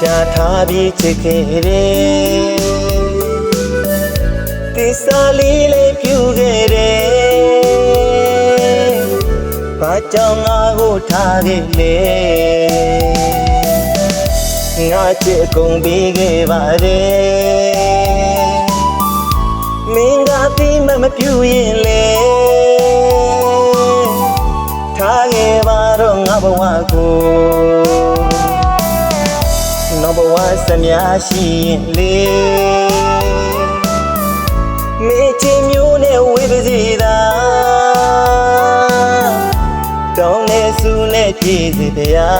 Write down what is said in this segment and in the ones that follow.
တာထားပြီးချစ်ခဲ့တယ်သစ္စာလေးလေးပြုခဲ့တယ်ဘာကြောင့်ငါကိုထားခဲ့လဲငါချစ်ကုန်ပြီးခဲ့ပါတယ်မင်းကပြီးမပြုရင်လေထားခဲ့ပါတော့ငါဘဝကိုနောက်ဘဝစမြရှိရင်လေမေချင်မျိုးနဲ့ဝေးပါစေသာတောင်းနေစုနဲ့ပြည့်စေဗျာ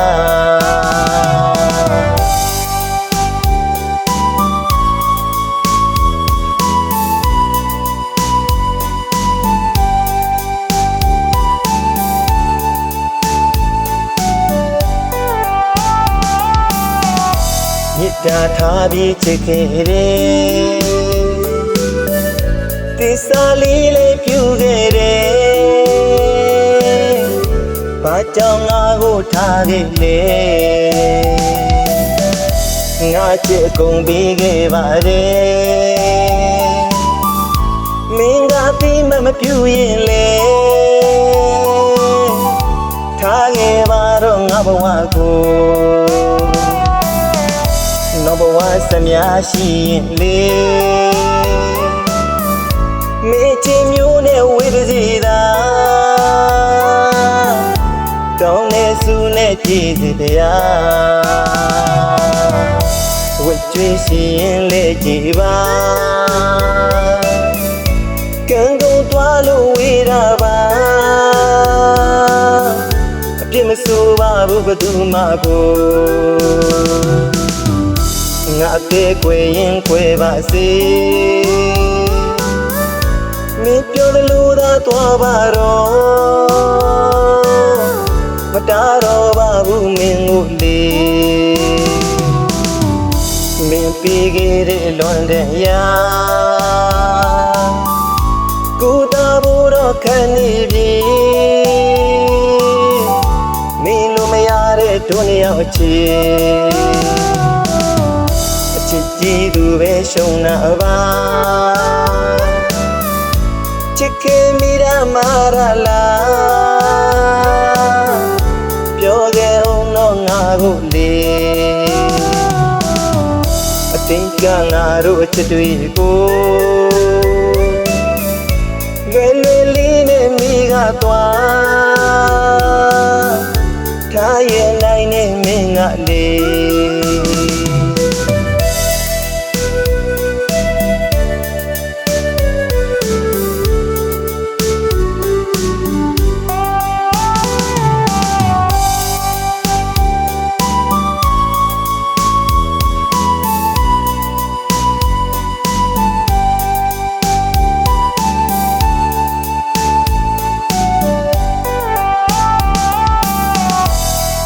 မြစ်တာထားပြီးချစ်ခဲ့တယ်သစ္စာလေးလေးပြုခဲ့တယ်ဘာကြောင့်ငါကိုထားခဲ့လဲငါချစ်ကုန်ပြီးခဲ့ပါတယ်မင်းကပြီးမပြုရင်လေထားခဲ့ပါတော့ငါဘဝကိုနောက်ဘဝစမြရှိရင်လေမေချင်မျိုးနဲ့ဝေးပါစေသာတောင်းနေစုနဲ့ပြည့်စေဗျာဝတ်ကြွေးစီရင်လေကြည်ပါကံကုန်သွားလို့ဝေးတာပါအပြစ်မဆိုးပါဘူးဘယ်သူမှကိုငါသေးကွယ်ရင်ကွယ်ပါစေမင်းပြောတယ်လို့သာသွားပါတော့မတားတော့ပါဘူးမင်းကိုလေမင်းပြီးခဲ့တဲ့လွန်တဲ့ရာကိုတာဖို့တော့ခံနေပြီမင်းလိုမရတဲ့ဒုနေရောက်ချီချစ်ကြည့်သူပဲရှုံးနာပါချစ်ခင်မိရမာရလားပြောခဲ့အောင်တော့ငါကိုလေအတင်းကငါတို့ချစ်တွေကိုလွယ်လွယ်လေးနဲ့မိကသွားထားရင်နိုင်နဲ့မင်းကလေ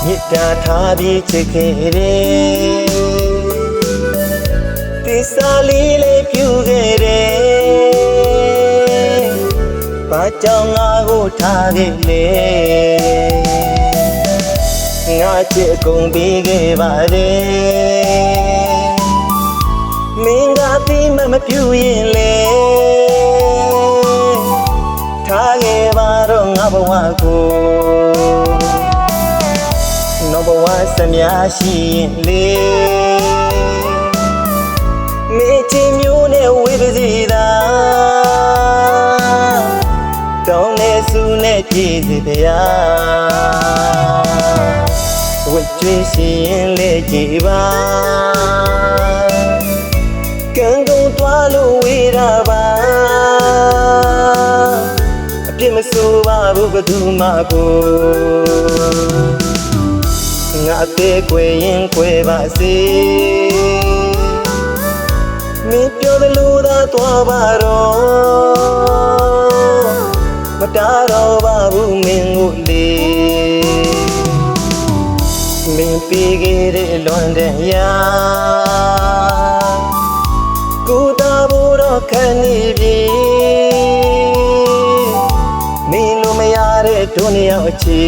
မြစ်တာထားပြီးချစ်ခဲ့တယ်သစ္စာလေးလေးပြုခဲ့တယ်ဘာကြောင့်ငါကိုထားခဲ့လဲငါချစ်ကုန်ပြီးခဲ့ပါတယ်မင်းကပြီးမပြုရင်လေထားခဲ့ပါတော့ငါဘဝကိုနောက်ဘဝစမြရှိရင်လေမေချင်မျိုးနဲ့ဝေးပါစေသာတောင်းနေစုနဲ့ပြည့်စေဗျာဝတ်ကြွေးစီရင်လေကြည်ပါကံကုန်သွားလို့ဝေးတာပါအပြစ်မဆိုးပါဘူးဘယ်သူမှကိုငါသေးကွယ်ရင်ကွယ်ပါစေမင်းပြောတယ်လို့သာသွားပါတော့မတားတော့ပါဘူးမင်းကိုလေမင်းပြီးခဲ့တဲ့လွန်တဲ့ရာကိုတာဖို့တော့ခံနေပြီမင်းလိုမရတဲ့ဒုနေရောက်ချီ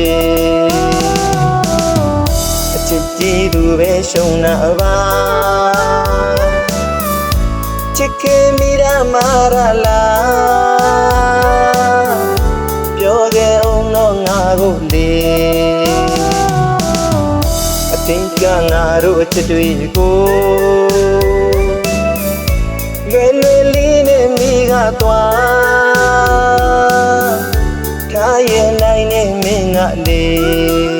ချစ်ကြည့်သူပဲ ပဲရှုံနာပါချစ်ခင်မိရမာရလားပြောခဲ့အောင်တော့ငါကိုလေအတင်းကငါတို့အချစ်တွေကိုလွယ်လွယ်လေးနဲ့မိကသွားထားရနိုင်နဲ့မင်းကလေ